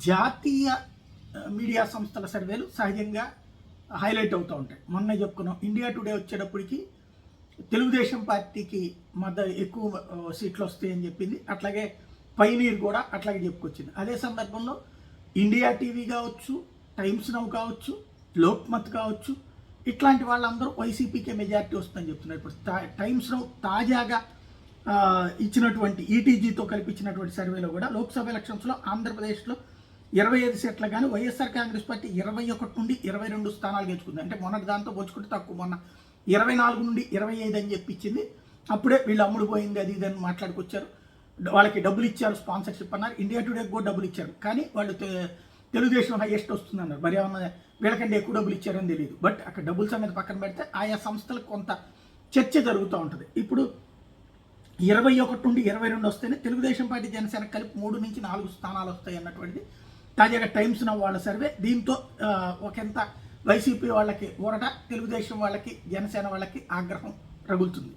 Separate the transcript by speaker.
Speaker 1: జాతీయ మీడియా సంస్థల సర్వేలు సహజంగా హైలైట్ అవుతూ ఉంటాయి. మొన్న చెప్పుకున్నాం ఇండియా టుడే వచ్చేటప్పటికి తెలుగుదేశం పార్టీకి ఎక్కువ సీట్లు వస్తాయని చెప్పింది. అట్లాగే పైనీర్ కూడా అట్లాగే చెప్పుకొచ్చింది. అదే సందర్భంలో ఇండియా టీవీ కావచ్చు, టైమ్స్ నౌ కావచ్చు, లోక్మత్ కావచ్చు, ఇట్లాంటి వాళ్ళందరూ వైసీపీకే మెజారిటీ వస్తుందని చెప్తున్నారు. ఇప్పుడు టైమ్స్ నౌ తాజాగా ఇచ్చినటువంటి ఈటీజీతో కల్పించినటువంటి సర్వేలో కూడా లోక్సభ ఎలక్షన్స్లో ఆంధ్రప్రదేశ్లో 25 సీట్లు కానీ వైఎస్ఆర్ కాంగ్రెస్ పార్టీ 21 నుండి 22 స్థానాలు గెలుచుకుంది. అంటే మొన్నటి దాంతో పోల్చుకుంటే తక్కువ. మొన్న 24 నుండి 25 అని చెప్పించింది. అప్పుడే వీళ్ళు అమ్ముడు పోయింది అది ఇదని మాట్లాడుకొచ్చారు. వాళ్ళకి డబ్బులు ఇచ్చారు, స్పాన్సర్షిప్ అన్నారు. ఇండియా టుడేకి కూడా డబ్బులు ఇచ్చారు. కానీ వాళ్ళు తెలుగుదేశం హైయెస్ట్ వస్తుంది అన్నారు. మరి ఏమన్నా వీళ్ళకంటే ఎక్కువ డబ్బులు ఇచ్చారని తెలియదు. బట్ అక్కడ డబ్బుల సంగతి పక్కన పెడితే ఆయా సంస్థలకు కొంత చర్చ జరుగుతూ ఉంటుంది. ఇప్పుడు 21 నుండి 22 వస్తేనే తెలుగుదేశం పార్టీ జనసేన కలిపి 3 నుంచి 4 స్థానాలు వస్తాయి అన్నటువంటిది తాజాగా టైమ్స్ నౌ వాళ్ళ సర్వే. దీంతో ఒకంత వైసీపీ వాళ్ళకి ఊరట, తెలుగుదేశం వాళ్ళకి జనసేన వాళ్ళకి ఆగ్రహం రగులుతుంది.